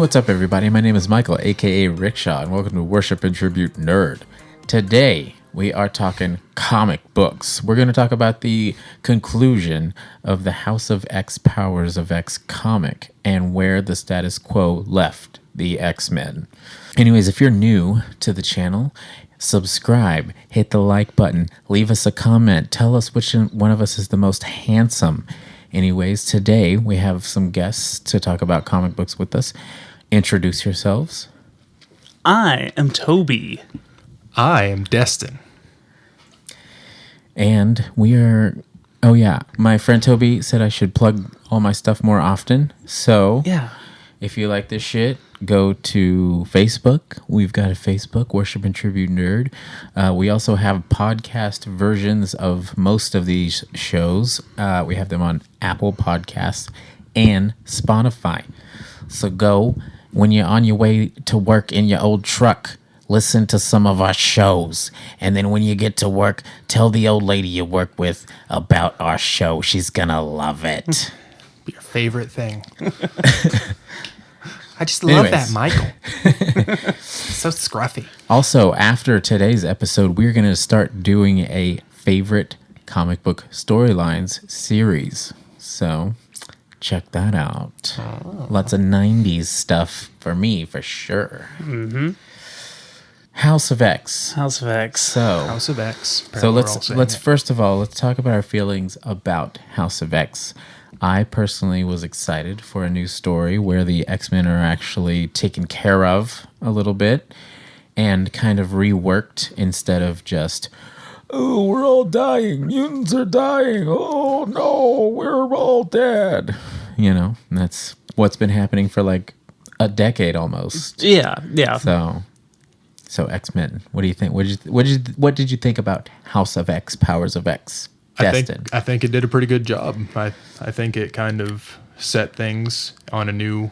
what's up, everybody? My name is Michael, aka Rickshaw, and welcome to Worship and Tribute Nerd. Today, we are talking comic books. We're going to talk about the conclusion of the House of X Powers of X comic and where the status quo left the Xmen. Anyways, if you're new to the channel, subscribe, hit the like button, leave us a comment, tell us which one of us is the most handsome. Anyways, today we have some guests to talk about comic books with us. Introduce yourselves. I am Toby. I am Destin. And we are... Oh, yeah. My friend Toby said I should plug all my stuff more often. So, Yeah. if you like this shit, go to Facebook. We've got a Facebook, Worship and Tribute Nerd. We also have podcast versions of most of these shows. We have them on Apple Podcasts and Spotify. So go, when you're on your way to work in your old truck, listen to some of our shows. And then when you get to work, tell the old lady you work with about our show. She's gonna love it. Your favorite thing. I just love that, Michael. So scruffy. Also, after today's episode, we're going to start doing a favorite comic book storylines series. So, check that out. Oh. Lots of 90s stuff for me, for sure. Mm-hmm. House of X. House of X. So, House of X. So let's first of all, let's talk about our feelings about House of X. I personally was excited for a new story where the X-Men are actually taken care of a little bit and kind of reworked instead of just, oh, we're all dying. Mutants are dying. Oh, no, we're all dead. You know, that's what's been happening for like a decade almost. Yeah. So X-Men, what do you think? What did you think about House of X, Powers of X? I think it did a pretty good job. I think it kind of set things on a new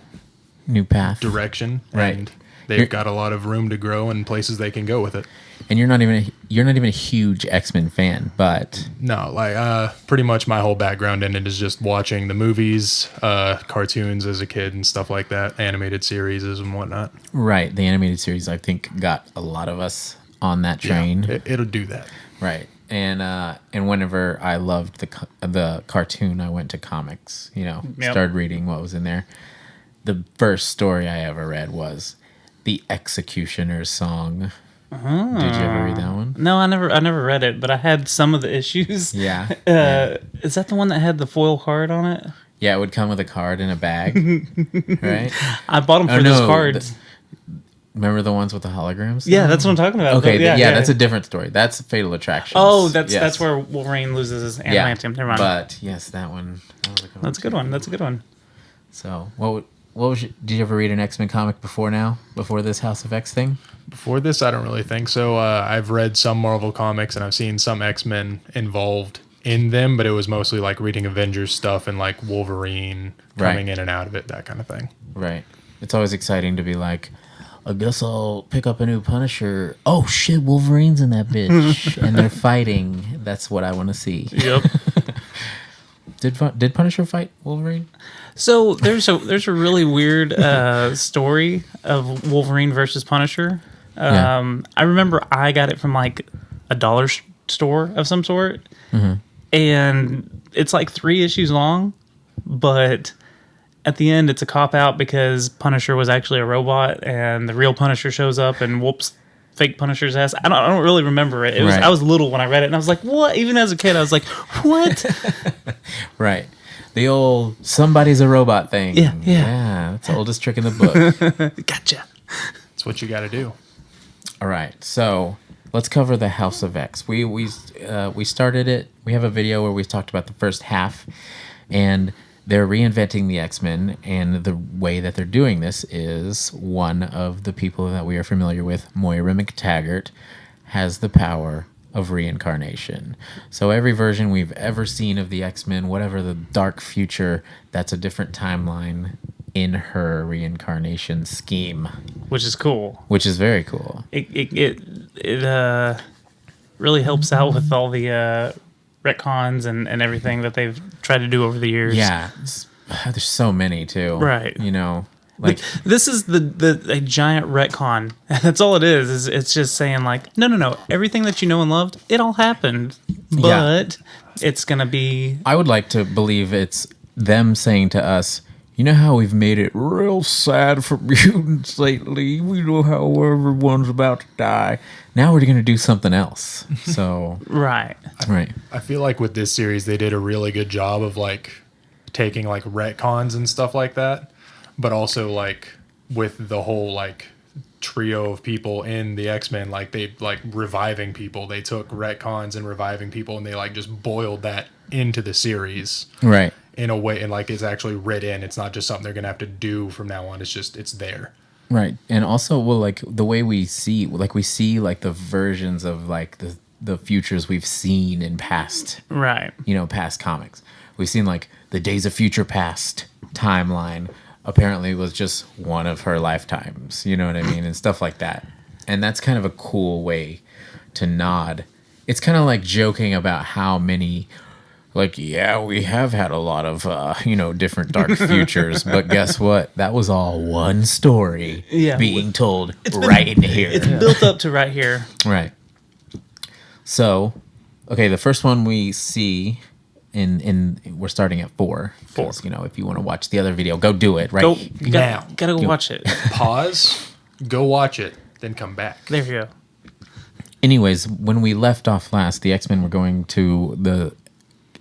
path direction, right? And they've got a lot of room to grow and places they can go with it. And you're not even a huge X-Men fan, but no, like pretty much my whole background in it is just watching the movies, cartoons as a kid and stuff like that, animated series and whatnot. Right, the animated series I think got a lot of us on that train. Yeah, it'll do that, right? And whenever I loved the cartoon, I went to comics. You know, started reading what was in there. The first story I ever read was the Executioner's Song. Oh. Did you ever read that one? No, I never read it, but I had some of the issues. Yeah. Is that the one that had the foil card on it? Yeah, it would come with a card in a bag, right? I bought them for those cards. Remember the ones with the holograms? Yeah, that's what I'm talking about. Okay, that's a different story. That's Fatal Attraction. Oh, that's where Wolverine loses his adamantium. Never mind. But yes, that one. That's a good one. That's a good one. So, what was did you ever read an X-Men comic before this House of X thing? Before this, I don't really think so. I've read some Marvel comics and I've seen some X-Men involved in them, but it was mostly like reading Avengers stuff and like Wolverine coming in and out of it, that kind of thing. Right. It's always exciting to be like, I guess I'll pick up a new Punisher. Oh shit, Wolverine's in that bitch, and they're fighting. That's what I want to see. Yep. Did Punisher fight Wolverine? So there's a really weird story of Wolverine versus Punisher. I remember I got it from like a dollar store of some sort, and it's like 3 issues long, but at the end it's a cop out because Punisher was actually a robot, and the real Punisher shows up and whoops fake Punisher's ass. I don't really remember it. I was little when I read it, and I was like, what? Even as a kid, I was like, what? Right. The old somebody's a robot thing. Yeah. That's the oldest trick in the book. Gotcha. That's what you got to do. All right, so let's cover the House of X. We started it. We have a video where we talked about the first half, and they're reinventing the X-Men, and the way that they're doing this is one of the people that we are familiar with, Moira McTaggart, has the power of reincarnation. So every version we've ever seen of the X-Men, whatever the dark future, that's a different timeline in her reincarnation scheme. Which is cool. Which is very cool. It really helps out with all the retcons and everything that they've tried to do over the years. Yeah. There's so many, too. Right. You know, Like, This is the a giant retcon. That's all it is it's just saying like, no. Everything that you know and loved, it all happened. But it's going to be... I would like to believe it's them saying to us, you know how we've made it real sad for mutants lately? We know how everyone's about to die. Now we're going to do something else. So... Right. Right. I feel like with this series, they did a really good job of like taking like retcons and stuff like that, but also like with the whole like trio of people in the X-Men, like they like reviving people. They took retcons and reviving people and they like just boiled that into the series. Right. In a way, and like it's actually writ in. It's not just something they're gonna have to do from now on. It's just it's there. Right. And also, well, like the way we see like the versions of like the futures we've seen in past, Right. Past comics. We've seen like the Days of Future Past timeline apparently was just one of her lifetimes, you know what I mean? And stuff like that. And that's kind of a cool way to nod. It's kind of like joking about how many, like, yeah, we have had a lot of, different dark futures, but guess what? That was all one story being told right in here. It's built up to right here. Right. So, okay, the first one we see in we're starting at 4. 4. If you want to watch the other video, go do it right Gotta go watch it. Pause, go watch it, then come back. There you go. Anyways, when we left off last, the X-Men were going to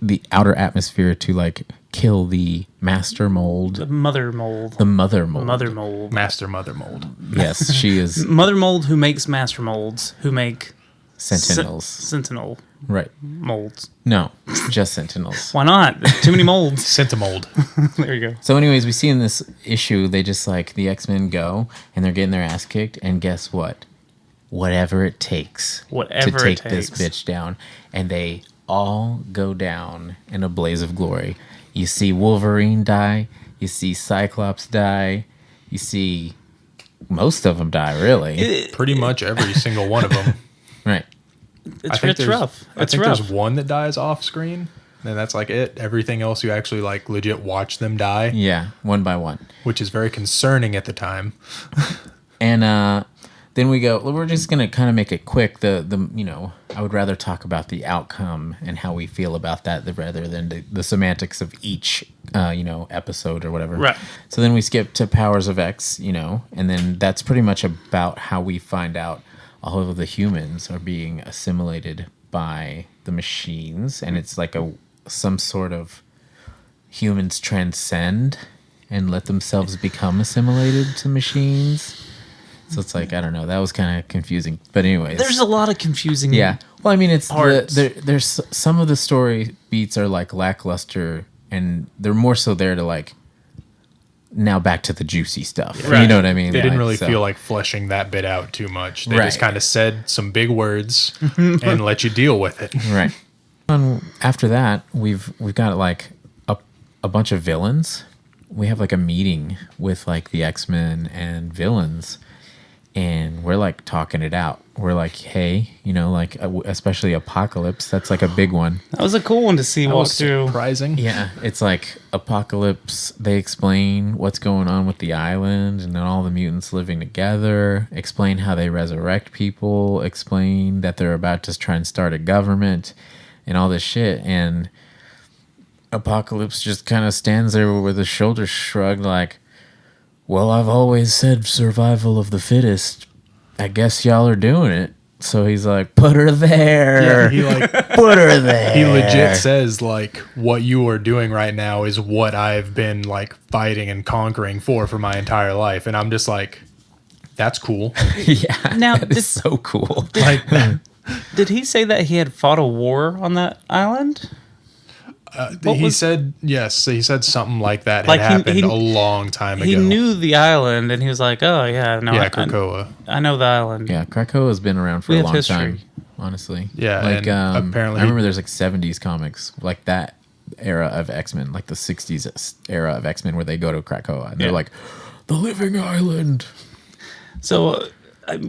the outer atmosphere to like kill the master mold. The mother mold. The mother mold. Mother mold. Master mother mold. Yes, she is Mother mold who makes master molds who make Sentinels. Sentinel Right. molds. No, just Sentinels. Why not? There's too many molds. Centimold. There you go. So anyways, we see in this issue, they just like the X-Men go and they're getting their ass kicked. And guess what? Whatever it takes Whatever to take it takes. this bitch down. And they all go down in a blaze of glory. You see Wolverine die. You see Cyclops die. You see most of them die, really. Pretty much every single one of them. Right. It's there's- rough. I It's think rough. there's one that dies off screen, and that's like it. Everything else you actually like legit watch them die, Yeah, one by one. which is very concerning at the time. And then we go, we're just going to kind of make it quick. I would rather talk about the outcome and how we feel about that rather than the semantics of each, episode or whatever. Right. So then we skip to Powers of X, and then that's pretty much about how we find out all of the humans are being assimilated by the machines. And it's like some sort of humans transcend and let themselves become assimilated to machines. So it's like, I don't know. That was kind of confusing. But anyways. There's a lot of confusing. Yeah. Well, I mean, it's parts. there's some of the story beats are like lackluster and they're more so there to like now back to the juicy stuff. Right. You know what I mean? They didn't really so- feel like fleshing that bit out too much. They Right. just kind of said some big words and let you deal with it. Right. After that, we've got like a bunch of villains. We have like a meeting with like the X-Men and villains. And we're like talking it out. We're like, hey, especially Apocalypse. That's like a big one. That was a cool one to see That walk was through. surprising. Yeah, it's like Apocalypse. They explain what's going on with the island and then all the mutants living together. Explain how they resurrect people. Explain that they're about to try and start a government and all this shit. And Apocalypse just kind of stands there with his shoulders shrugged like, well, I've always said survival of the fittest. I guess y'all are doing it. So he's like, put her there. Yeah, he like Put her there. he legit says like what you are doing right now is what I've been like fighting and conquering for my entire life, and I'm just like, that's cool. Yeah. Now, that is so cool. Like Did he say that he had fought a war on that island? he said yes. He said something like that Like, had happened he- a long time He ago. knew the island, and he was like, "Oh yeah, no, Yeah, Krakoa. I know the island." Yeah, Krakoa's been around for We a have long history. time, honestly. Yeah, like and apparently I remember there's like 70s comics, like that era of X-Men, like the 60s era of X-Men where they go to Krakoa and they're Yeah. like, the living island. So,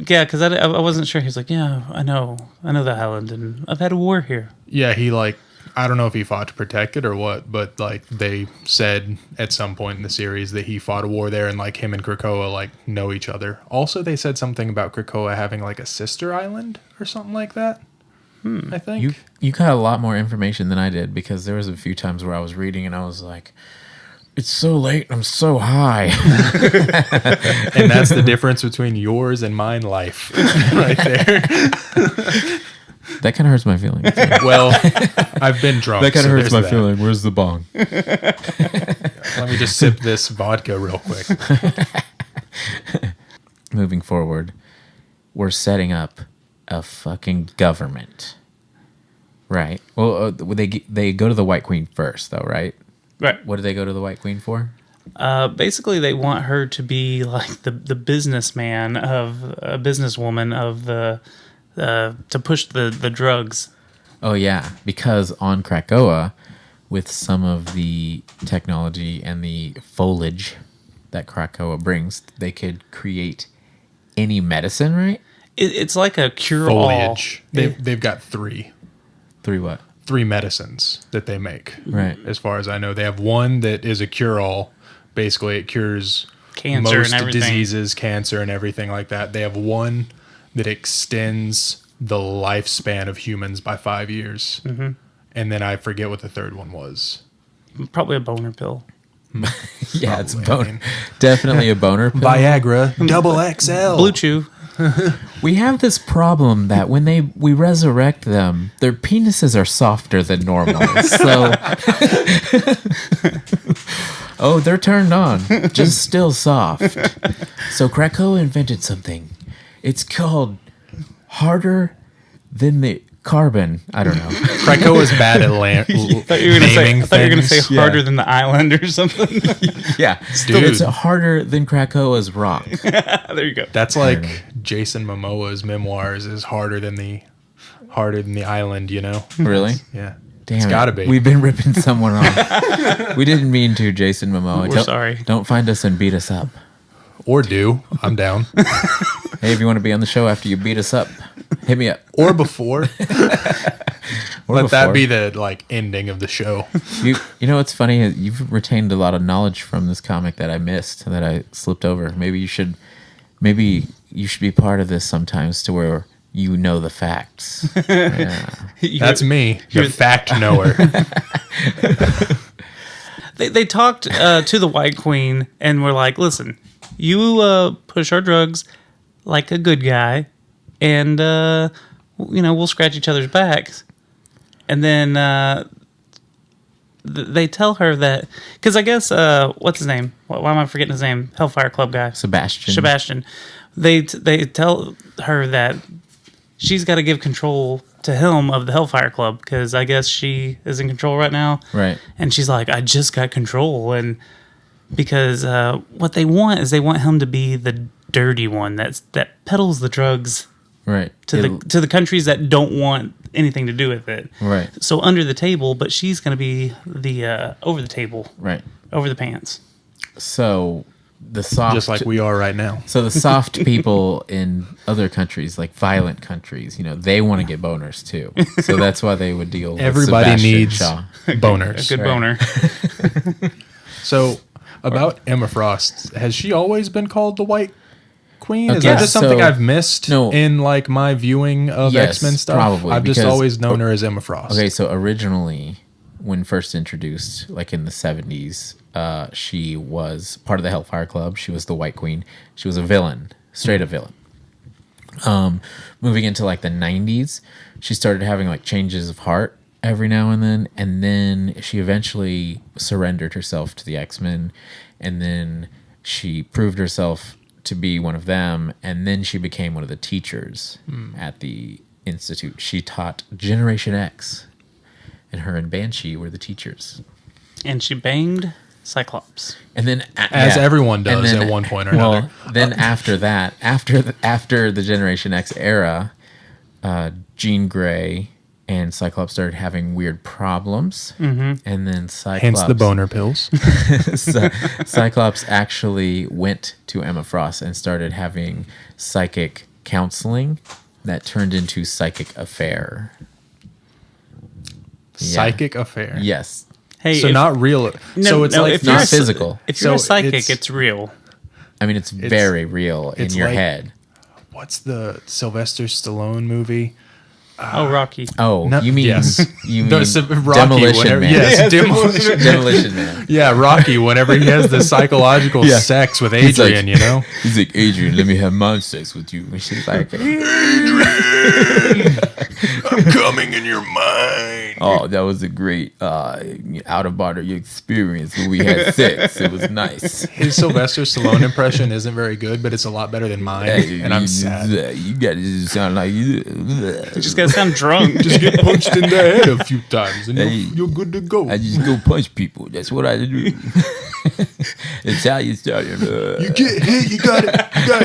yeah, because I wasn't sure. He was like, "Yeah, I know the island, and I've had a war here." Yeah, he like I don't know if he fought to protect it or what, but like they said at some point in the series that he fought a war there, and like him and Krakoa like know each other. Also, they said something about Krakoa having like a sister island or something like that. I think You got a lot more information than I did, because there was a few times where I was reading and I was like, it's so late, I'm so high. and that's the difference between yours and mine life, right there. That kind of hurts my feelings. Well, I've been drunk. That kind of so hurts my there's that. feeling. Where's the bong? Let me just sip this vodka real quick. Moving forward, we're setting up a fucking government. Right. Well, they go to the White Queen first, though, right? Right. What do they go to the White Queen for? Basically, they want her to be like the businessman of a businesswoman of the to push the drugs. Oh, yeah. Because on Krakoa, with some of the technology and the foliage that Krakoa brings, they could create any medicine, right? It's like a cure-all. Foliage. They've got 3 What? medicines that they make. Right. As far as I know, they have one that is a cure-all. Basically, it cures Cancer most and everything. diseases, cancer, and everything like that. They have one that extends the lifespan of humans by 5 years. Mm-hmm. And then I forget what the third one was. Probably a boner pill. Yeah, it's Probably, boner. Definitely a boner pill. Viagra, double XL. Blue Chew. We have this problem that when we resurrect them, their penises are softer than normal. So, oh, they're turned on, just still soft. So Krakoa invented something. It's called harder than the carbon. I don't know. Krakoa's bad at I thought you were gonna say Yeah. harder than the island or something. Yeah, Dude. it's harder than Krakoa's rock. There you go. That's like Jason Momoa's memoirs is harder than the island, you know? Really? Yeah. Damn, It's gotta be. We've been ripping someone off. We didn't mean to, Jason Momoa. We're sorry. Don't find us and beat us up. Or do. I'm down. Hey, if you want to be on the show after you beat us up, hit me up. Or before. Or Let that before. be the like ending of the show. You know what's funny? You've retained a lot of knowledge from this comic that I missed, that I slipped over. Maybe you should be part of this sometimes, to where you know the facts. Yeah. That's me, the fact knower. They talked to the White Queen and were like, listen, you push our drugs like a good guy, and we'll scratch each other's backs. And then they tell her that, because I guess what's his name? Why am I forgetting his name? Hellfire Club guy, Sebastian. They tell her that she's got to give control to him of the Hellfire Club, because I guess she is in control right now. Right. And she's like, I just got control. And because what they want is they want him to be the dirty one that peddles the drugs Right. to the countries that don't want anything to do with it. Right. So under the table, but she's going to be the over the table, Right. over the pants. So the soft, Just like we are right now. So the soft people in other countries, like violent countries, they want to get boners too. So that's why they would deal. Everybody with Sebastian needs Shaw. boners. A good Right. boner. So about Emma Frost, has she always been called the White Queen? Is Okay, that just something so- I've missed No. in like my viewing of Yes, X-Men stuff? probably, I've just because- always known her as Emma Frost. Okay, so originally, when first introduced, like in the 70s, she was part of the Hellfire Club. She was the White Queen. She was a villain, straight up villain. Moving into like the 90s, she started having like changes of heart every now and then she eventually surrendered herself to the X-Men, and then she proved herself to be one of them, and then she became one of the teachers at the Institute. She taught Generation X, and her and Banshee were the teachers. And she banged Cyclops. And then, As everyone does And then- at one point or another. Then after that, after the Generation X era, Jean Grey and Cyclops started having weird problems, and then Cyclops, Hence the boner pills. Cyclops actually went to Emma Frost and started having psychic counseling that turned into Psychic Affair. Psychic affair. Yes. Hey, So not real. So it's like if you're not a- physical. If you're a So psychic, it's real. I mean, it's very real in it's your like- head. what's the Sylvester Stallone movie? Oh, Rocky. Oh, No- you mean yes. you mean Rocky, Demolition whenever- Man? yes, Demolition. Demolition Man. Yeah, Rocky. Whenever he has the psychological Yeah. sex with He's like- Adrian, you know. He's like, Adrian, let me have mind sex with you. And she's like, I'm coming in your mind. oh, that was a great out of body experience when we had sex. It was nice. His Sylvester Stallone impression isn't very good, but it's a lot better than mine, and I'm sad. You got to sound like you. You just gotta sound drunk. Just get punched in the head a few times, and Hey. you're good to go. I just go punch people. That's what I do. It's how you start. You get hit, you got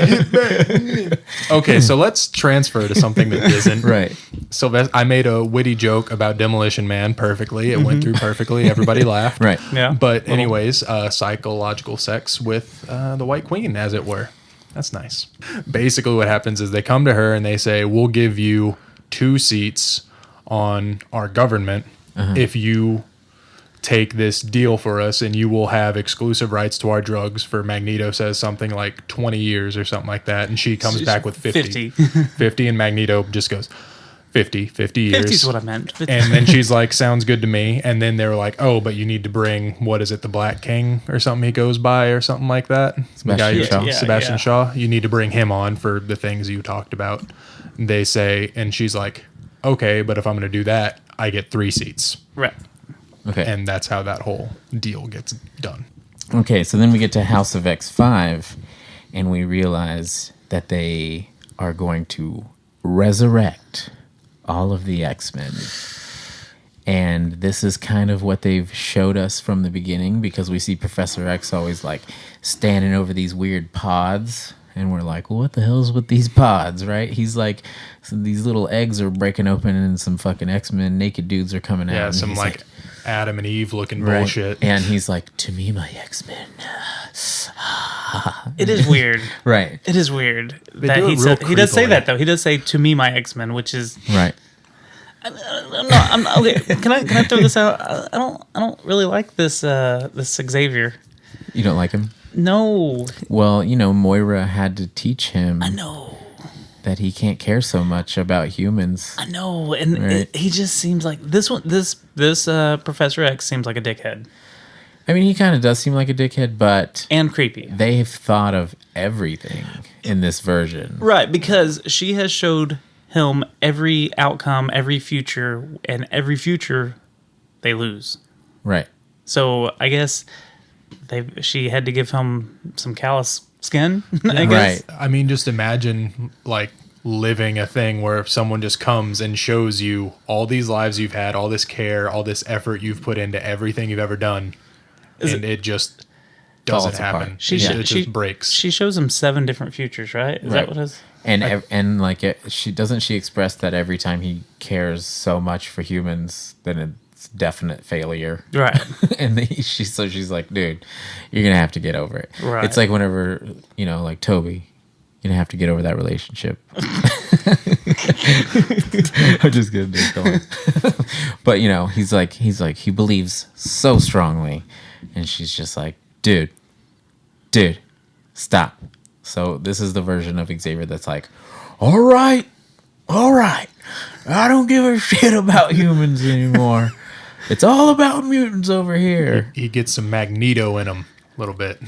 hit back. Okay, so let's transfer to something that isn't. Right. Sylvester, I made a witty joke about Demolition Man perfectly. It went through perfectly. Everybody laughed. Right. Yeah. But anyways, psychological sex with the White Queen, as it were. That's nice. Basically, what happens is they come to her and they say, "We'll give you 2 seats on our government if you take this deal for us, and you will have exclusive rights to our drugs for," Magneto says something like 20 years or something like that, and she comes back with 50. 50, and Magneto just goes 50 years. 50 is what I meant. 50. And then she's like, "Sounds good to me." And then they were like, "Oh, but you need to bring, what is it, the Black King or something he goes by or something like that." Sebastian Shaw. Yeah, Sebastian yeah. Shaw. You need to bring him on for the things you talked about. They say, and she's like, "Okay, but if I'm going to do that, I get 3 seats." Right. Okay. And that's how that whole deal gets done. Okay, so then we get to House of X5, and we realize that they are going to resurrect all of the X-Men. And this is kind of what they've showed us from the beginning, because we see Professor X always like standing over these weird pods, and we're like, well, what the hell's with these pods, right? He's like, so these little eggs are breaking open and some fucking X-Men naked dudes are coming out. Yeah, and some he's like Adam and Eve looking right. bullshit. And he's like, to me, my X-Men. It is weird. Right, It is weird They that do it he real said, he does say creepily. that though. He does say to me my X-Men, which is right. I'm okay. Can I throw this out? I don't really like this Xavier. You don't like him? No, Well, you know, Moira had to teach him no, that he can't care so much about humans. I know, and Right. he just seems like this Professor X seems like a dickhead I mean, he kind of does seem like a dickhead, but and creepy. they've thought of everything in this version. Right, because she has showed him every outcome, every future, and every future they lose. Right. So I guess she had to give him some callous skin. I guess. Right. I mean, just imagine like living a thing where if someone just comes and shows you all these lives you've had, all this care, all this effort you've put into everything you've ever done, and it just doesn't Falls apart. happen. She it sh- just breaks. She shows him 7 different futures, right? Is Right. that what it is? And like she express that every time he cares so much for humans, then it's definite failure. Right. And she's like, dude, you're gonna have to get over it. Right. It's like whenever, you know, like Toby, you're gonna have to get over that relationship. I'm just gonna do it. But you know, he's like he believes so strongly, and she's just like, dude, stop. So this is the version of Xavier that's like, all right, I don't give a shit about humans anymore. It's all about mutants over here. He gets some Magneto in him a little bit.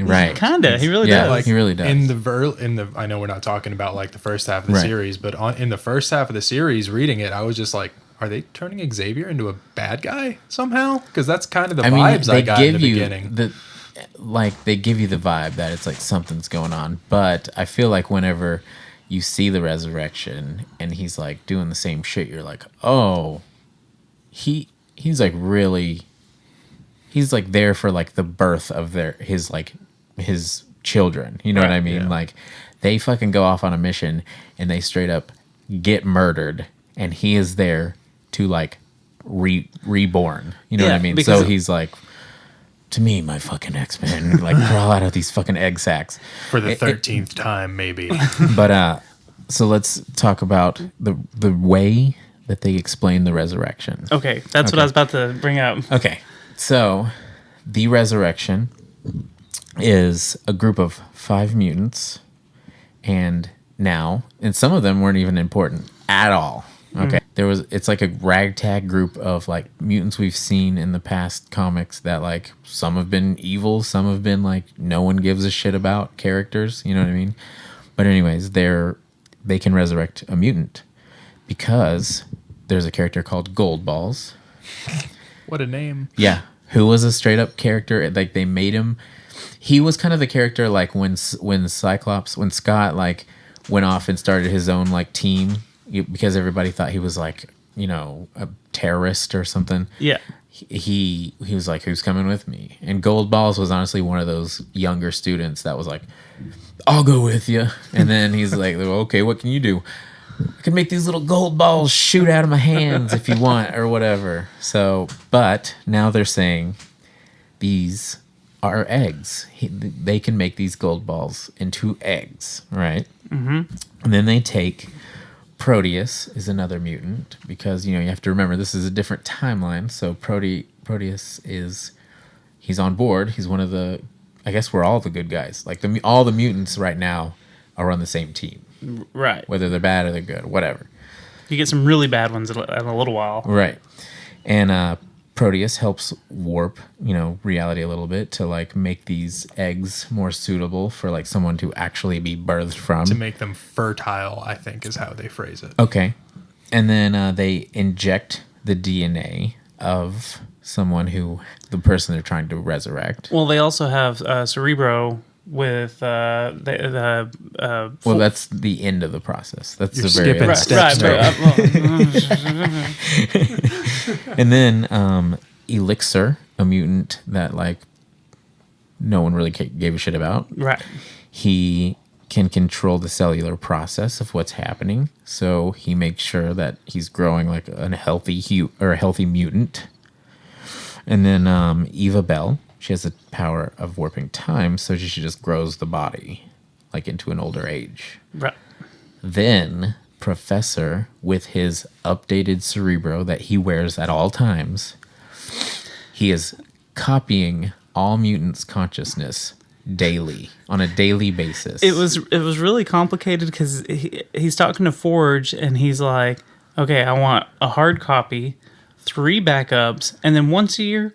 Right. Kinda. He really Yeah, does. like he really does. In the I know we're not talking about like the first half of the Right. series, but in the first half of the series, reading it, I was just like, are they turning Xavier into a bad guy somehow? Because that's kind of the vibes I got in the beginning. They give you the vibe that it's like something's going on. But I feel like whenever you see the resurrection and he's like doing the same shit, you're like, oh, he's like really, he's like there for like the birth of his children. You know what Right, I mean? yeah. Like they fucking go off on a mission and they straight up get murdered, and he is there to like reborn. You know what Yeah, I mean? because- So he's like, to me, my fucking X-Men, like crawl out of these fucking egg sacs. For the 13th time, maybe. But so let's talk about the way that they explain the resurrection. Okay, that's what I was about to bring up. Okay, so the resurrection is a group of 5 mutants, and some of them weren't even important at all. Okay, it's like a ragtag group of like mutants we've seen in the past comics that like some have been evil, some have been like no one gives a shit about characters. You know what I mean? But anyways, they can resurrect a mutant because there's a character called Gold Balls. What a name! Yeah, who was a straight up character. Like they made him. He was kind of the character like when Scott like went off and started his own like team because everybody thought he was like, you know, a terrorist or something. Yeah. He was like, who's coming with me? And Gold Balls was honestly one of those younger students that was like, I'll go with you. And then he's like, okay, what can you do? I can make these little gold balls shoot out of my hands if you want or whatever. So, but now they're saying these are eggs. They can make these gold balls into eggs, right? Mm-hmm. And then they take Proteus is another mutant because, you know, you have to remember this is a different timeline. So Proteus he's on board. He's one of the, I guess we're all the good guys. Like all the mutants right now are on the same team. Right. Whether they're bad or they're good, whatever. You get some really bad ones in a little while. Right. And Proteus helps warp, you know, reality a little bit to like make these eggs more suitable for like someone to actually be birthed from. To make them fertile, I think is how they phrase it. Okay. And then they inject the DNA of the person they're trying to resurrect. Well, they also have Cerebro with well, that's the end of the process. That's You're the very skipping end. steps. And then Elixir, a mutant that like no one really gave a shit about. Right. He can control the cellular process of what's happening, so he makes sure that he's growing like a healthy mutant. And then Eva Bell, she has the power of warping time, so she just grows the body like into an older age. Right. Then Professor, with his updated Cerebro that he wears at all times, he is copying all mutants' consciousness daily, on a daily basis. It was really complicated because he's talking to Forge and he's like, okay, I want a hard copy, 3 backups, and then once a year,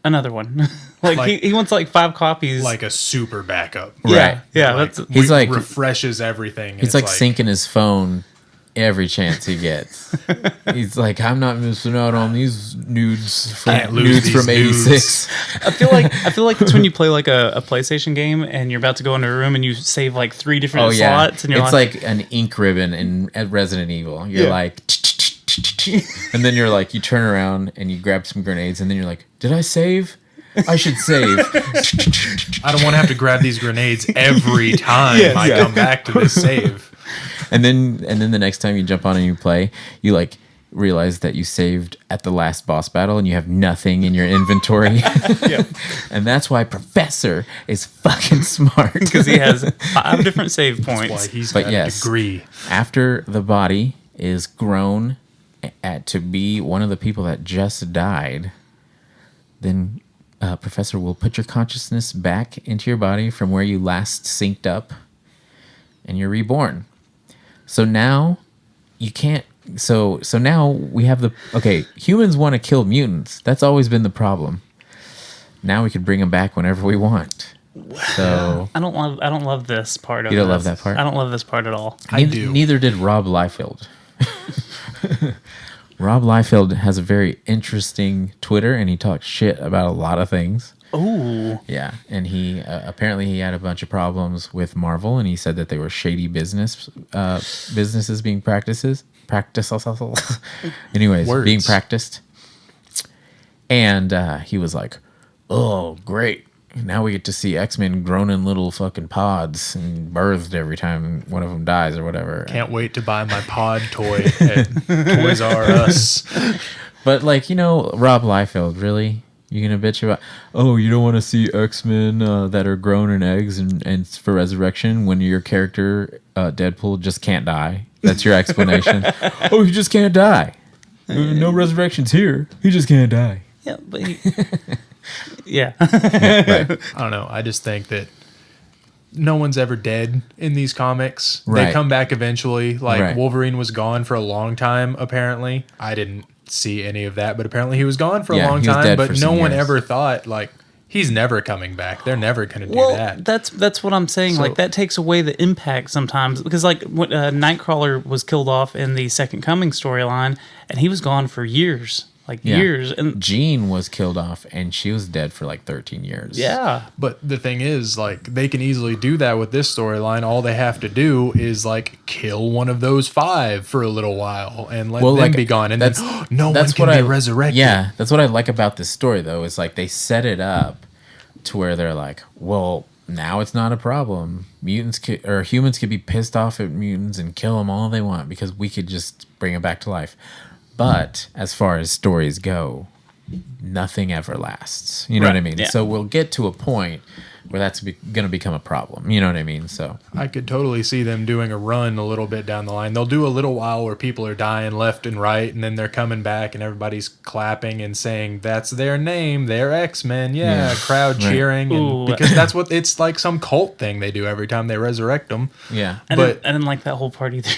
another one. like he wants like 5 copies. Like a super backup. Right. Yeah. Like, he's like refreshes everything. He's like syncing his phone every chance he gets. He's like, I'm not missing out on these nudes from '86. I feel like it's when you play like a PlayStation game and you're about to go into a room and you save like 3 different slots. And you're it's like an ink ribbon at Resident Evil. You're like, and then you're like, you turn around and you grab some grenades, and then you're like, did I save? I should save. I don't want to have to grab these grenades every time I come back to this save. And then the next time you jump on and you play, you like realize that you saved at the last boss battle and you have nothing in your inventory. And that's why Professor is fucking smart, because he has 5 different save points. That's why he's got a degree. After the body is grown to be one of the people that just died, then Professor will put your consciousness back into your body from where you last synced up, and you're reborn. So now you can't. So now we have humans want to kill mutants. That's always been the problem. Now we could bring them back whenever we want. So I don't love this part of it. You don't love that part? I don't love this part at all. I do. Neither did Rob Liefeld. Rob Liefeld has a very interesting Twitter, and he talks shit about a lot of things. Oh. Yeah, and he apparently he had a bunch of problems with Marvel, and he said that they were shady businesses being being practiced. And he was like, "Oh, great! Now we get to see X-Men grown in little fucking pods and birthed every time one of them dies or whatever." Can't wait to buy my pod toy at Toys R Us. But like, Rob Liefeld, really? You gonna bitch about, you don't want to see X-Men that are grown in eggs and for resurrection when your character, Deadpool, just can't die? That's your explanation. Oh, he just can't die. No resurrections here. He just can't die. Yeah, but yeah. Right. I don't know. I just think that no one's ever dead in these comics. Right. They come back eventually. Like Right. Wolverine was gone for a long time, apparently. I didn't see any of that, but apparently he was gone for a Yeah, long he was time. dead But for no some one years. ever thought, like, he's never coming back. They're never going to do Well, that. that's what I'm saying. So- Like that takes away the impact sometimes because like when Nightcrawler was killed off in the Second Coming storyline, and he was gone for years, Yeah. years, and Jean was killed off, and she was dead for like 13 years. yeah, But the thing is, like, they can easily do that with this storyline. All they have to do is, like, kill one of those 5 for a little while and let them be gone. And then no one can be resurrected. Yeah, that's what I like about this story, though, is like they set it up to where they're like, well, now it's not a problem. Humans could be pissed off at mutants and kill them all they want because we could just bring them back to life. But as far as stories go, nothing ever lasts. You know what I mean? Yeah. So we'll get to a point where that's going to become a problem. You know what I mean? So I could totally see them doing a run a little bit down the line. They'll do a little while where people are dying left and right, and then they're coming back and everybody's clapping and saying, that's their name, they're X-Men. Yeah, crowd Right. cheering. Ooh. And because that's what it's like some cult thing they do every time they resurrect them. yeah. I But- didn't like that whole part either.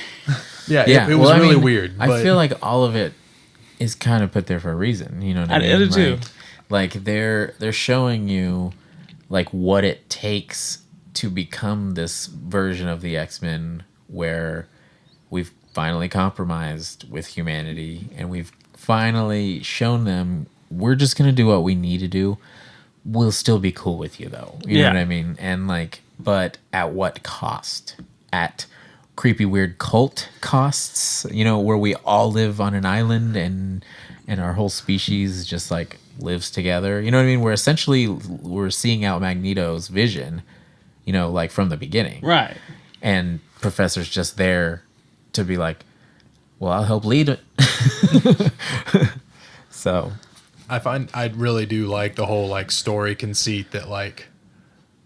Yeah, Yeah, it was well, I really mean, weird. I but feel like all of it is kind of put there for a reason. You know what I I mean? do too. Like they're showing you like what it takes to become this version of the X-Men where we've finally compromised with humanity and we've finally shown them we're just gonna do what we need to do. We'll still be cool with you though. You know Yeah. what I mean? And like, but at what cost? At creepy weird cult costs, you know, where we all live on an island and our whole species just like lives together. You know what I mean? Where essentially we're seeing out Magneto's vision, you know, like from the beginning. Right. And Professor's just there to be like, well, I'll help lead it. So I really do like the whole like story conceit that like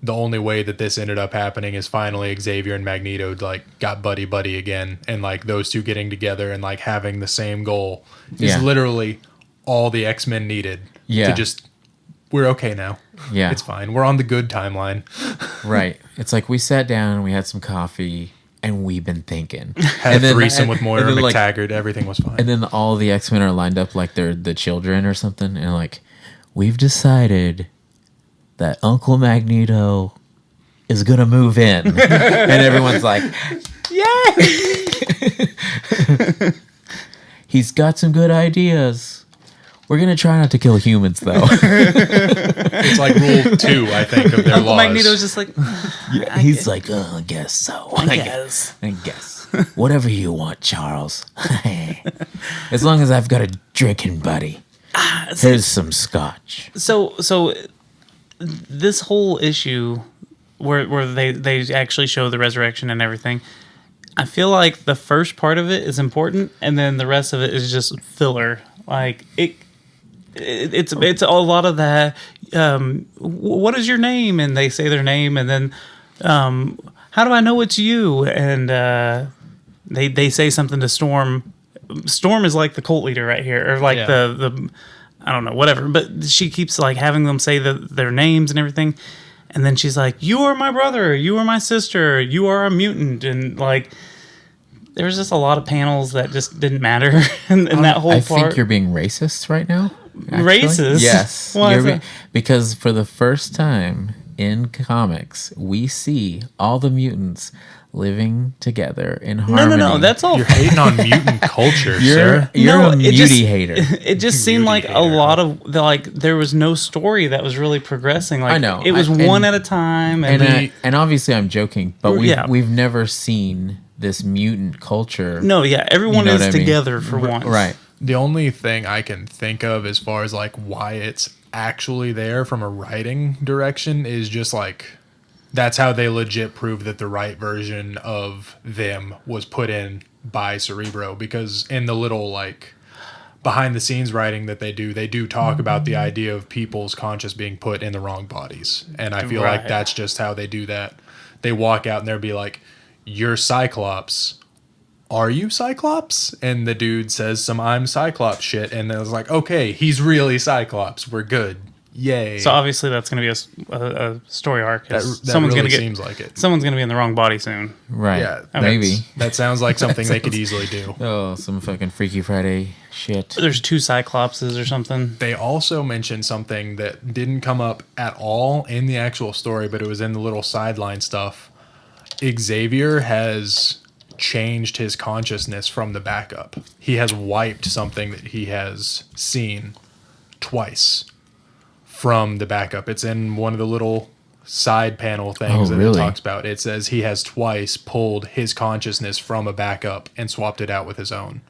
the only way that this ended up happening is finally Xavier and Magneto like got buddy again, and like those two getting together and like having the same goal is Yeah. literally all the X-Men needed Yeah. to just we're okay now. Yeah. It's fine. We're on the good timeline. right. It's like we sat down and we had some coffee and we've been thinking. Had And a then- threesome with Moira and then, like, McTaggart. Everything was fine. And then all the X-Men are lined up like they're the children or something. And like, we've decided that Uncle Magneto is going to move in. And everyone's like, yay! He's got some good ideas. We're going to try not to kill humans, though. It's like rule 2, I think, of their Uncle laws. Magneto's just like, He's like, oh, I guess so. I guess. I guess. Whatever you want, Charles. As long as I've got a drinking buddy. Here's some scotch. So this whole issue where they actually show the resurrection and everything, I feel like the first part of it is important and then the rest of it is just filler. Like it's a lot of that what is your name, and they say their name, and then how do I know it's you, and they say something to Storm. Storm is like the cult leader right here, or like Yeah. the I don't know, whatever. But she keeps like having them say their names and everything, and then she's like, "You are my brother. You are my sister. You are a mutant." And like, there was just a lot of panels that just didn't matter in that whole I part. think you're being racist right now. actually. Racist? Yes. Why is You're that? because for the first time in comics, we see all the mutants living together in harmony. No. That's all. You're hating on mutant culture, You're sir. a it mutie just- hater. It just seemed like a lot of there was no story that was really progressing. Like I know. it was And- one at a time, and, And obviously I'm joking, but Yeah. we've never seen this mutant culture. no, yeah, everyone You know is what I mean? together for once, Right. The only thing I can think of as far as like why it's actually there from a writing direction is just like that's how they legit prove that the right version of them was put in by Cerebro, because in the little like behind the scenes writing that they do talk about the idea of people's conscious being put in the wrong bodies, and I feel like Right. that's just how they do that. They walk out and they'll be like, you're Cyclops are you Cyclops? And the dude says some I'm Cyclops shit. And then I was like, okay, he's really Cyclops. We're good. Yay. So obviously that's going to be a story arc. that Someone's really going to seems like it. Someone's going to be in the wrong body soon. Right. Yeah, Maybe. That sounds like something they could easily do. Oh, some fucking Freaky Friday shit. There's 2 Cyclopses or something. They also mentioned something that didn't come up at all in the actual story, but it was in the little sideline stuff. Xavier has changed his consciousness from the backup. He has wiped something that he has seen twice from the backup. It's in one of the little side panel things that it talks about. It says he has twice pulled his consciousness from a backup and swapped it out with his own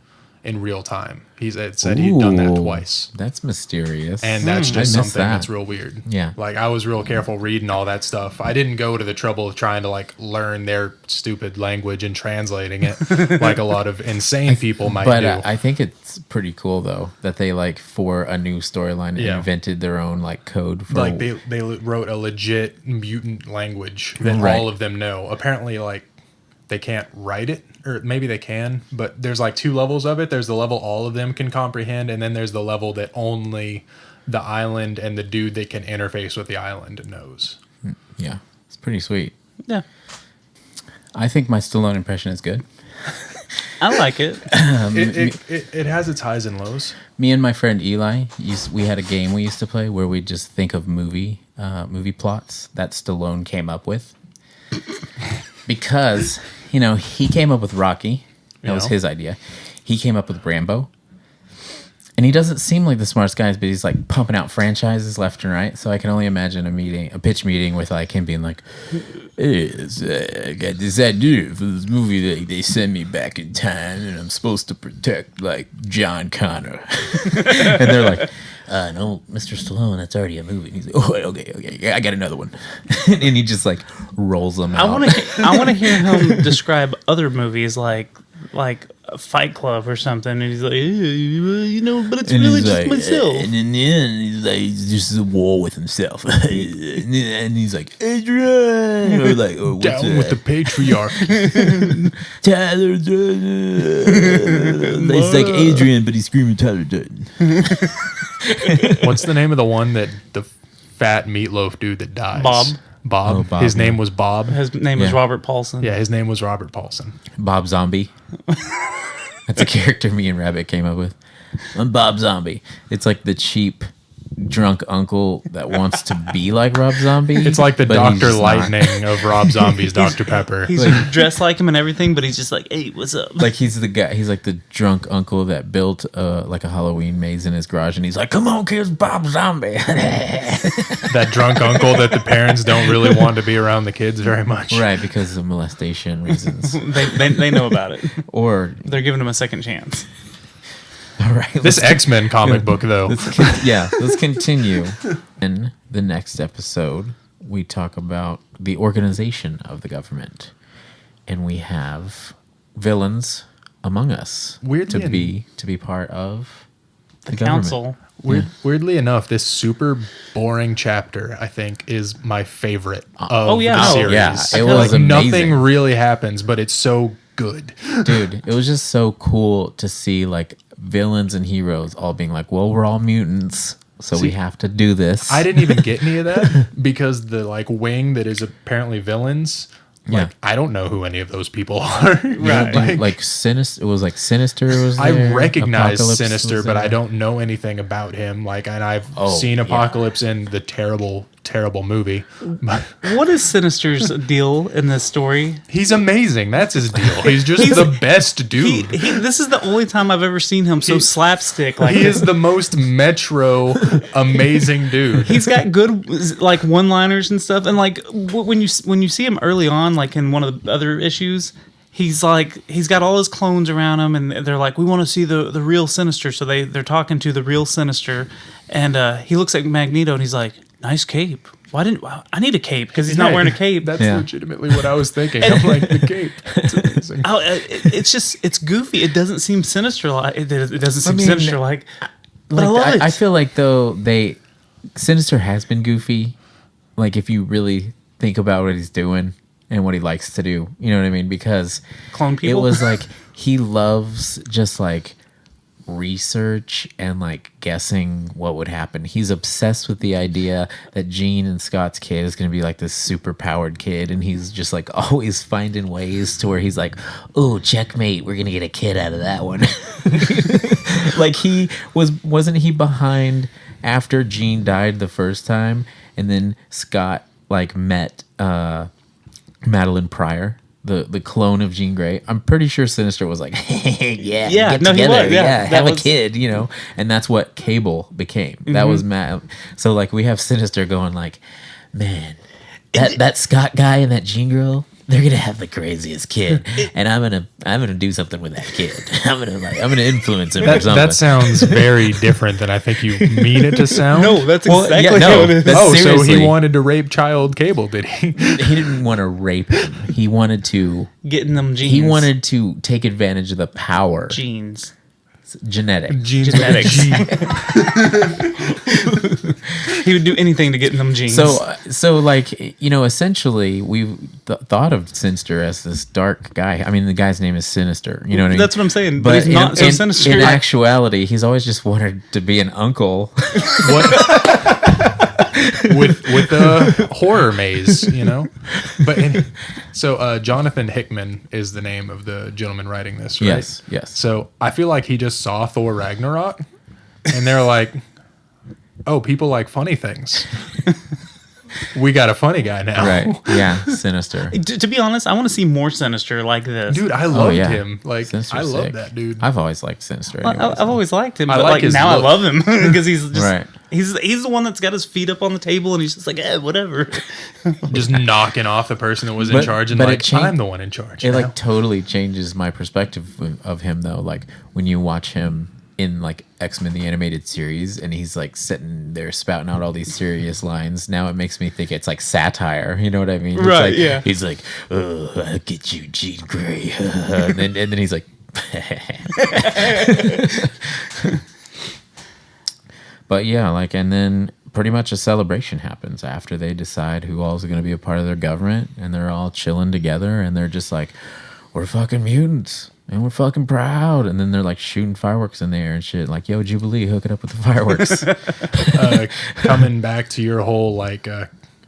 in real time. It said he'd done that twice. That's mysterious. And that's just something that's real weird. Yeah. Like, I was real careful reading all that stuff. I didn't go to the trouble of trying to, like, learn their stupid language and translating it like a lot of insane people might do. But I think it's pretty cool, though, that they, like, for a new storyline, invented their own, like, code for... Like, they wrote a legit mutant language that all of them know. Apparently, like, they can't write it. Or maybe they can, but there's like 2 levels of it. There's the level all of them can comprehend, and then there's the level that only the island and the dude that can interface with the island knows. Yeah, it's pretty sweet. Yeah. I think my Stallone impression is good. I like it. It has its highs and lows. Me and my friend Eli, we had a game we used to play where we just think of movie plots that Stallone came up with. Because... You know, he came up with Rocky. That was his idea. He came up with Rambo. And he doesn't seem like the smartest guy, but he's like pumping out franchises left and right. So I can only imagine a pitch meeting with like him being like, hey, I got this idea for this movie that they send me back in time and I'm supposed to protect like John Connor. And they're like, no, Mr. Stallone, that's already a movie. And he's like, oh, okay, I got another one. And he just like rolls them out. I want to hear him describe other movies like Fight Club or something. And he's like, but it's really just like, myself. And in the end, he's like, he's just a war with himself. And he's like, Adrian! Or like, oh, what's Down with the patriarch. Tyler Durden. It's like Adrian, but he's screaming Tyler Durden. What's the name of the one that the fat meatloaf dude that dies? Bob. Oh, Bob. His name was Bob. His name was Robert Paulson. Yeah, his name was Robert Paulson. Bob Zombie. That's a character me and Rabbit came up with. I'm Bob Zombie. It's like the cheap drunk uncle that wants to be like Rob Zombie. It's like the Dr. Lightning of Rob Zombie's Dr. Pepper. He's like, dressed like him and everything, but he's just like, hey, what's up? Like he's the guy. He's like the drunk uncle that built like a Halloween maze in his garage, and he's like, "Come on, kids, Bob Zombie." That drunk uncle that the parents don't really want to be around the kids very much, right? Because of molestation reasons. they know about it, or they're giving him a second chance. All right. This X-Men comic book, though. Let's continue. In the next episode, we talk about the organization of the government, and we have villains among us Weirdly to be part of the council. Weirdly enough, this super boring chapter, I think, is my favorite of the series. Yeah, it was like amazing. Nothing really happens, but it's so good. Dude, it was just so cool to see like villains and heroes all being like, well, we're all mutants, so we have to do this. I didn't even get any of that because the like wing that is apparently villains, like I don't know who any of those people are. Right. Like Sinister, it was like Sinister was there. I recognize Apocalypse Sinister, but I don't know anything about him. Like, and I've seen Apocalypse in the terrible movie. What is Sinister's deal in this story? He's amazing. That's his deal. He's just the best dude. This is the only time I've ever seen him so slapstick. Like he is the most Metro amazing dude. He's got good like one-liners and stuff. And like when you see him early on, like in one of the other issues, he's got all his clones around him, and they're like, we want to see the real Sinister. So they're talking to the real Sinister, and he looks at Magneto and he's like, nice cape. I need a cape because he's not wearing a cape. That's legitimately what I was thinking. I'm like, the cape. It's amazing. It's goofy. It doesn't seem sinister like it doesn't seem sinister like. But I love it. I feel like though Sinister has been goofy. Like if you really think about what he's doing and what he likes to do, you know what I mean? Because clone people. It was like he loves just like research and like guessing what would happen. He's obsessed with the idea that Jean and Scott's kid is going to be like this super powered kid, and he's just like always finding ways to where he's like, oh, checkmate, we're going to get a kid out of that one. Like wasn't he behind after Jean died the first time, and then Scott like met Madeline Pryor, the clone of Jean Grey. I'm pretty sure Sinister was like, yeah, get no, he together, was, have a kid, and that's what Cable became. That was Matt. So like we have Sinister going like, man, that Scott guy and that Jean girl, they're gonna have the craziest kid, and I'm gonna do something with that kid. I'm gonna influence him or something. That sounds very different than I think you mean it to sound. No, that's exactly what it is. So seriously. he wanted to rape child Cable, did he? He didn't want to rape him. He wanted to Getting them genes. He wanted to take advantage of the power. genes. Genetic. Genetics. He would do anything to get in them genes. So like, essentially we've thought of Sinister as this dark guy. I mean, the guy's name is Sinister. You know what I mean? That's what I'm saying. But he's not so sinister. In actuality, he's always just wanted to be an uncle. with the horror maze, But so Jonathan Hickman is the name of the gentleman writing this, right? Yes. So I feel like he just saw Thor Ragnarok, and they're like, "Oh, people like funny things. We got a funny guy now." Right. Yeah. Sinister. To be honest, I want to see more Sinister like this. Dude, I loved yeah. him. Like, Sinister's I love sick. that dude. I've always liked Sinister. I've always liked him, I but like like his now look. I love him because he's just Right. he's the one that's got his feet up on the table and he's just like, whatever. Just knocking off the person that was in But- charge, and but it like, changed- I'm the one in charge. It now. like totally changes my perspective of him though. Like when you watch him in like X-Men the animated series, and he's like sitting there spouting out all these serious lines. Now it makes me think it's like satire. You know what I mean? It's Right, like, yeah. He's like, "Oh, I'll get you, Jean Grey," and then he's like. But yeah, like, and then pretty much a celebration happens after they decide who all is going to be a part of their government, and they're all chilling together, and they're just like, we're fucking mutants, and we're fucking proud, and then they're like shooting fireworks in the air and shit, like, yo, Jubilee, hook it up with the fireworks. Coming back to your whole like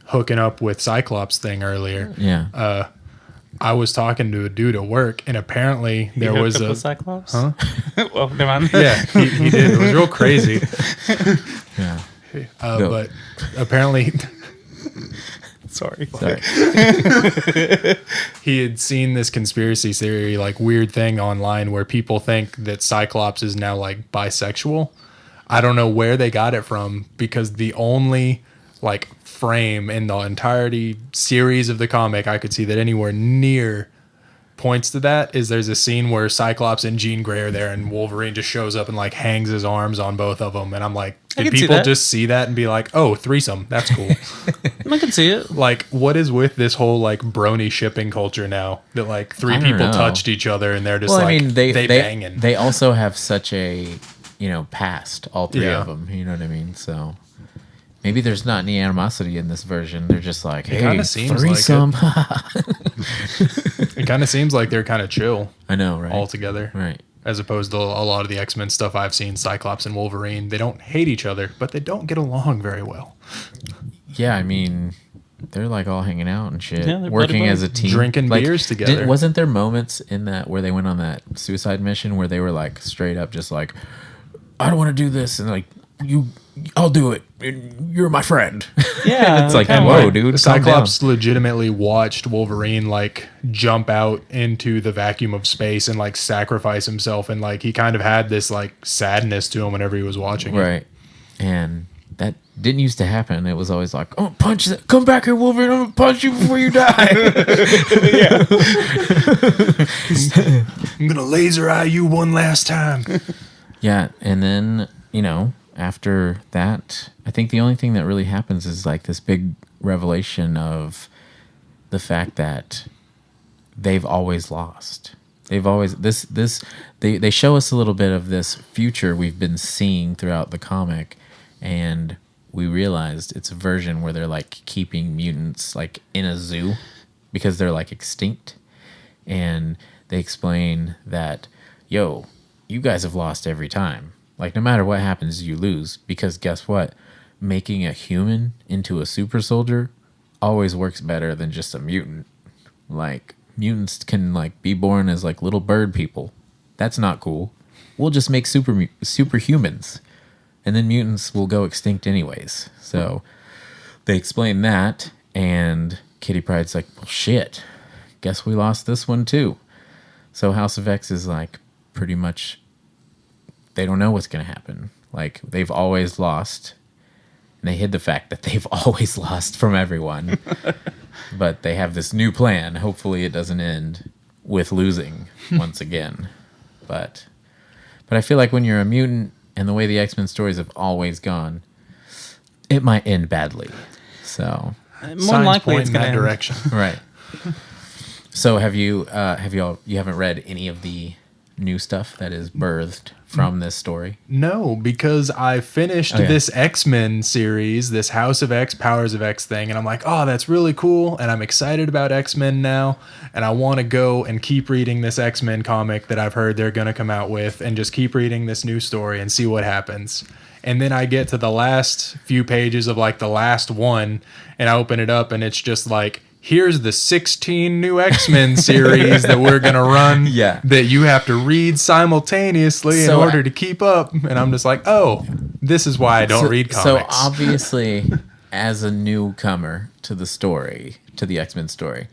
hooking up with Cyclops thing earlier. Yeah. I was talking to a dude at work, and apparently there He was hooked up a with Cyclops. Huh? Well, never mind. Yeah, he did. It was real crazy. Yeah. But apparently Sorry. he had seen this conspiracy theory, like weird thing online where people think that Cyclops is now like bisexual. I don't know where they got it from, because the only like frame in the entirety series of the comic I could see that anywhere near points to that is there's a scene where Cyclops and Jean Grey are there, and Wolverine just shows up and like hangs his arms on both of them, and I'm like, I did can see people that. just see that and be like, oh, threesome, that's cool? I can see it. Like, what is with this whole like brony shipping culture now that like three I don't people know. touched each other and they're just Well, like, I mean, they banging. They also have such a, past, all three Yeah. of them. You know what I mean? So maybe there's not any animosity in this version. They're just like, hey, kinda seems like threesome. It kind of seems like they're kind of chill I know, right? all together. Right. As opposed to a lot of the X-Men stuff I've seen, Cyclops and Wolverine, they don't hate each other, but they don't get along very well. Yeah, I mean, they're like all hanging out and shit, Yeah, they're working buddy-buddy. as a team, Drinking like, beers together. Wasn't there moments in that where they went on that suicide mission where they were like straight up just like, I don't want to do this, and like, I'll do it. You're my friend. Yeah. It's like, kinda whoa, like- dude. calm Cyclops legitimately watched Wolverine like jump out into the vacuum of space and like sacrifice himself, and like he kind of had this like sadness to him whenever he was watching down. it. Right. And that didn't used to happen. It was always like, oh, punch that. Come back here, Wolverine. I'm going to punch you before you die. I'm gonna laser eye you one last time. Yeah. And then, after that, I think the only thing that really happens is like this big revelation of the fact that they've always lost. They've always they show us a little bit of this future we've been seeing throughout the comic, and we realized it's a version where they're like keeping mutants like in a zoo because they're like extinct, and they explain that, yo, you guys have lost every time. Like, no matter what happens, you lose. Because guess what? Making a human into a super soldier always works better than just a mutant. Like, mutants can, like, be born as, like, little bird people. That's not cool. We'll just make superhumans. And then mutants will go extinct anyways. So they explain that, and Kitty Pryde's like, well, shit. Guess we lost this one, too. So House of X is, like, pretty much... They don't know what's going to happen. Like, they've always lost. And they hid the fact that they've always lost from everyone. But they have this new plan. Hopefully it doesn't end with losing once again. But I feel like when you're a mutant, and the way the X-Men stories have always gone, it might end badly. So more likely it's in going that to direction. right. So you haven't read any of the new stuff that is birthed from this story? No, because I finished this X-Men series, this House of X, Powers of X thing, and I'm like, oh, that's really cool, and I'm excited about X-Men now, and I want to go and keep reading this X-Men comic that I've heard they're going to come out with, and just keep reading this new story and see what happens. And then I get to the last few pages of like the last one, and I open it up, and it's just like, here's the 16 new X-Men series that we're going to run that you have to read simultaneously in order to keep up. And I'm just like, oh, this is why I don't read comics. So obviously, as a newcomer to the story, to the X-Men story,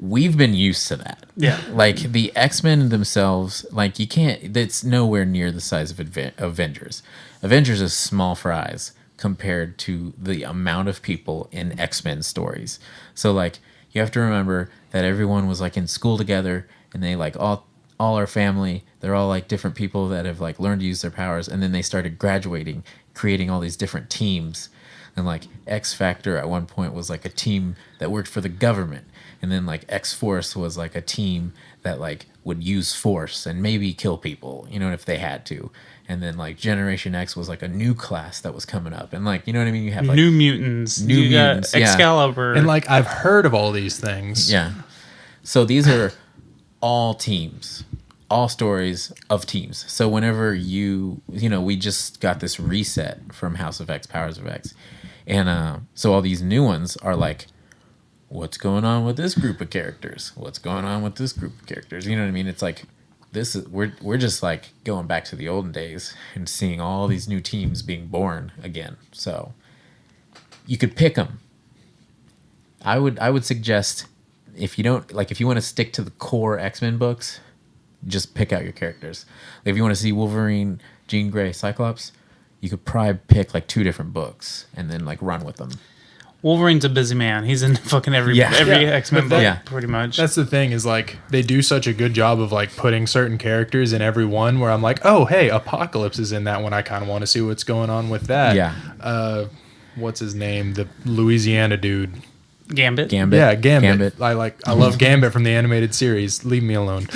we've been used to that. Yeah. Like, the X-Men themselves, like, you can't, it's nowhere near the size of Avengers. Avengers is small fries compared to the amount of people in X-Men stories. So, like, you have to remember that everyone was, like, in school together, and they, like, all our family, they're all, like, different people that have, like, learned to use their powers, and then they started graduating, creating all these different teams. And, like, X-Factor at one point was, like, a team that worked for the government. And then, like, X-Force was, like, a team that, like, would use force and maybe kill people, you know, if they had to. And then, like, Generation X was, like, a new class that was coming up. And, like, you know what I mean? You have, like... New Mutants. You got Excalibur. And, like, I've heard of all these things. Yeah. So these are all teams. All stories of teams. So whenever you know, we just got this reset from House of X, Powers of X. And so all these new ones are, like, what's going on with this group of characters? What's going on with this group of characters? You know what I mean? It's like... we're just like going back to the olden days and seeing all these new teams being born again. So you could pick them. I would suggest, if you want to stick to the core X-Men books, just pick out your characters. Like, if you want to see Wolverine, Jean Grey, Cyclops, you could probably pick like 2 different books and then like run with them. Wolverine's a busy man. He's in fucking every X-Men book, pretty much. That's the thing, is like they do such a good job of like putting certain characters in every one where I'm like, oh, hey, Apocalypse is in that one. I kind of want to see what's going on with that. Yeah. What's his name? The Louisiana dude. Gambit. Yeah, Gambit. I love Gambit from the animated series. Leave me alone.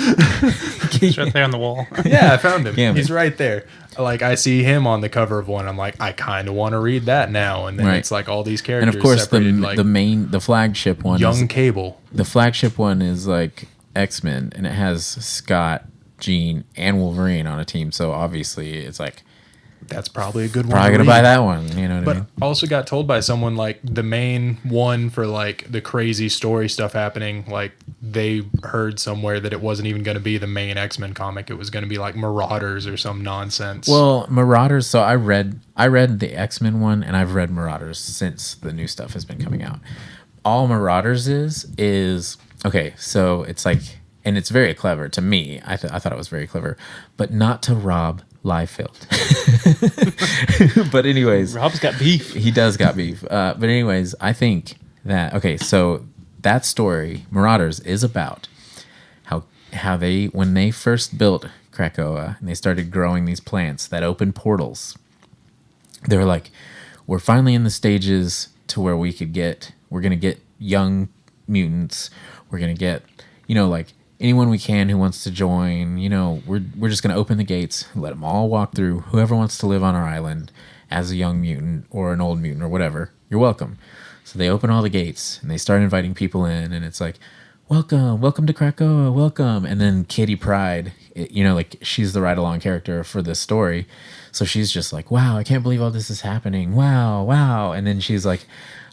He's right there on the wall. Yeah, I found him. Gambit. He's right there. Like, I see him on the cover of one. I'm like, I kind of want to read that now. And then it's like all these characters. And of course, like the flagship one, Young Cable. The flagship one is like X-Men, and it has Scott, Jean, and Wolverine on a team. So obviously, it's like, that's probably a good one. Probably gonna buy that one. You know what I mean? But also got told by someone, like, the main one for like the crazy story stuff happening, like they heard somewhere that it wasn't even going to be the main X-Men comic. It was going to be like Marauders or some nonsense. Well, Marauders. So I read the X-Men one, and I've read Marauders since the new stuff has been coming out. All Marauders is okay. So it's like, and it's very clever to me. I thought it was very clever, but not to Rob Liefeld. But anyways, Rob's got beef. He does got beef. But anyways, I think that, okay, so that story, Marauders, is about how they, when they first built Krakoa and they started growing these plants that open portals, they were like, we're finally in the stages to where we're going to get young mutants. We're going to get, like, anyone we can who wants to join. We're just going to open the gates, let them all walk through. Whoever wants to live on our island as a young mutant or an old mutant or whatever, you're welcome. So they open all the gates and they start inviting people in, and it's like, welcome to Krakoa, welcome. And then Kitty Pryde, like she's the ride-along character for this story. So she's just like, wow, I can't believe all this is happening. Wow, wow. And then she's like,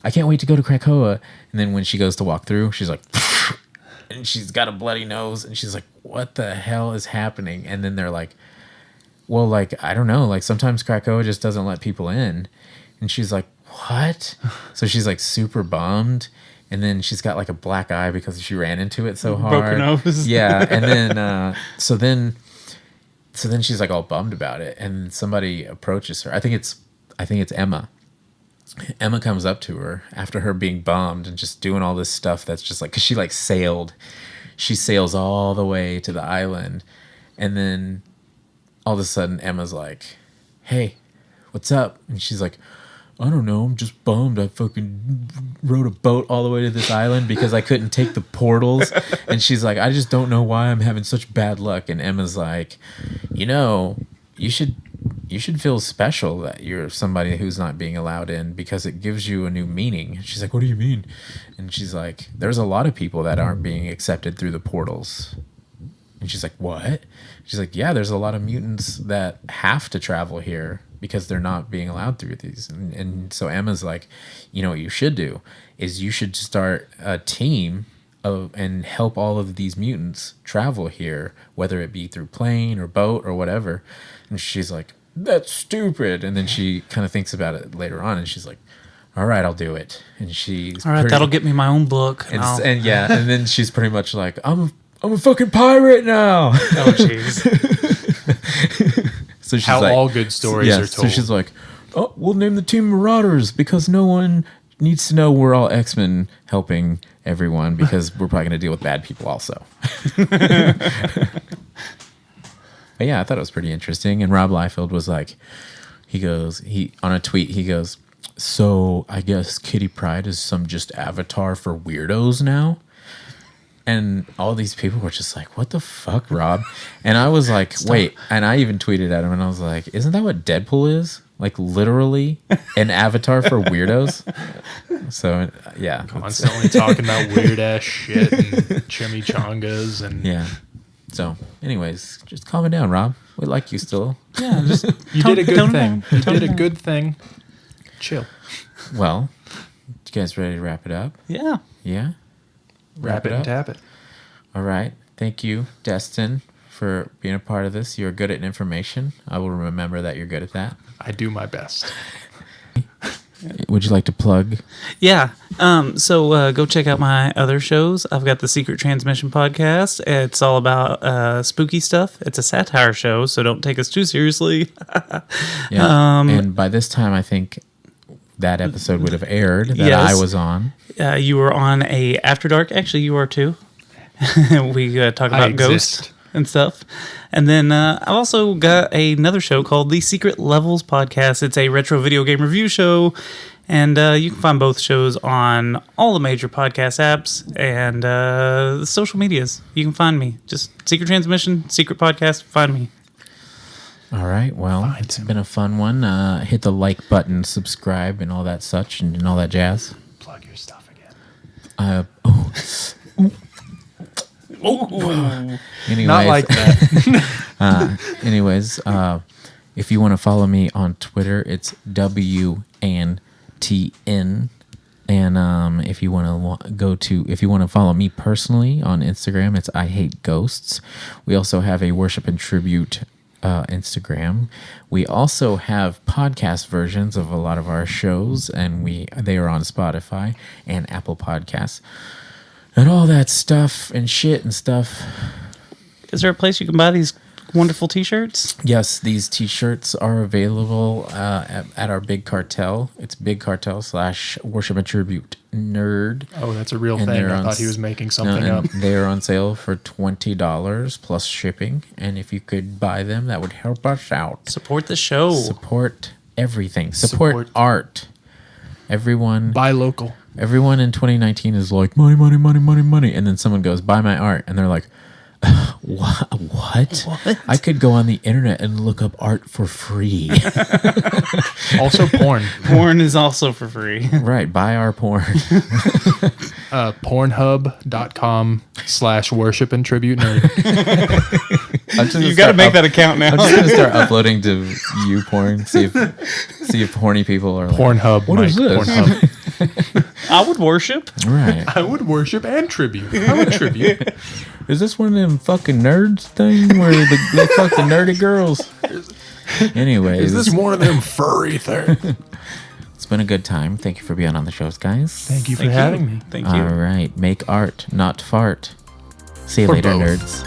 I can't wait to go to Krakoa. And then when she goes to walk through, she's like, and she's got a bloody nose. And she's like, what the hell is happening? And then they're like, well, like, I don't know. Like, sometimes Krakoa just doesn't let people in. And she's like, what? So she's like super bummed. And then she's got like a black eye because she ran into it so hard. Broken nose. Yeah. And then, so then she's like all bummed about it. And somebody approaches her. I think it's Emma. Emma comes up to her after her being bummed and just doing all this stuff that's just like, because she like she sails all the way to the island. And then all of a sudden Emma's like, hey, what's up? And she's like, I don't know, I'm just bummed. I fucking rode a boat all the way to this island because I couldn't take the portals. And she's like, I just don't know why I'm having such bad luck. And Emma's like, you should feel special that you're somebody who's not being allowed in because it gives you a new meaning. She's like, what do you mean? And she's like, there's a lot of people that aren't being accepted through the portals. And she's like, what? She's like, yeah, there's a lot of mutants that have to travel here because they're not being allowed through these. And so Emma's like, what you should do is you should start a team and help all of these mutants travel here, whether it be through plane or boat or whatever. And she's like, that's stupid. And then she kind of thinks about it later on and she's like, all right, I'll do it. And she's all right, that'll get me my own book. And then she's pretty much like, I'm a fucking pirate now. Oh, jeez. So she's how like, all good stories are told. So she's like, oh, we'll name the team Marauders because no one needs to know we're all X-Men helping everyone because we're probably going to deal with bad people also. But yeah, I thought it was pretty interesting. And Rob Liefeld was like, on a tweet, he goes, so I guess Kitty Pryde is some just avatar for weirdos now? And all these people were just like, what the fuck, Rob? And I was like, wait. And I even tweeted at him and I was like, isn't that what Deadpool is? Like literally an avatar for weirdos? So, yeah. Constantly talking about weird ass shit and chimichangas and... Yeah. So, anyways, just calm it down, Rob. We like you still. Yeah, just You did a good thing. You did a good thing. Chill. Well, you guys ready to wrap it up? Yeah. Yeah? Wrap it and tap it. All right. Thank you, Destin, for being a part of this. You're good at information. I will remember that you're good at that. I do my best. Would you like to plug? Yeah. So go check out my other shows. I've got the Secret Transmission podcast. It's all about spooky stuff. It's a satire show, so don't take us too seriously. Yeah. And by this time, I think that episode would have aired that yes. I was on. You were on a After Dark. Actually, you are too. We talk about ghosts and stuff. And then I've also got another show called the Secret Levels Podcast. It's a retro video game review show. And you can find both shows on all the major podcast apps and the social medias. You can find me. Just Secret Transmission, Secret Podcast, find me. All right. Well, it's been a fun one. Hit the like button, subscribe, and all that such, and all that jazz. Plug your stuff again. Anyways, not like that. Anyways, if you want to follow me on Twitter, it's WNTN. And if you want to follow me personally on Instagram, it's I Hate Ghosts. We also have a Worship and Tribute Instagram. We also have podcast versions of a lot of our shows, and they are on Spotify and Apple Podcasts and all that stuff and shit and stuff. Is there a place you can buy these wonderful t-shirts? Yes, these t-shirts are available at our Big Cartel. It's Big Cartel / Worship and Tribute Nerd. Oh, that's a real thing. I thought he was making something up. They are on sale for $20 plus shipping. And if you could buy them, that would help us out. Support the show. Support everything. Support art. Everyone. Buy local. Everyone in 2019 is like, money, money, money, money, money. And then someone goes, buy my art. And they're like, What? I could go on the internet and look up art for free. Also porn. Porn is also for free. Right. Buy our porn. Pornhub.com/worship and tribute nerd. You've got to make that account now. I'm just gonna start uploading to you porn. See if horny people are like, Pornhub. What is this? Pornhub. I would worship. Right. I would worship and tribute. I would tribute. Is this one of them fucking nerds thing where they fuck the nerdy girls? Anyways. Is this one of them furry things? It's been a good time. Thank you for being on the shows, guys. Thank you for having me. Thank you. All right. Make art, not fart. See you Or later, both. nerds.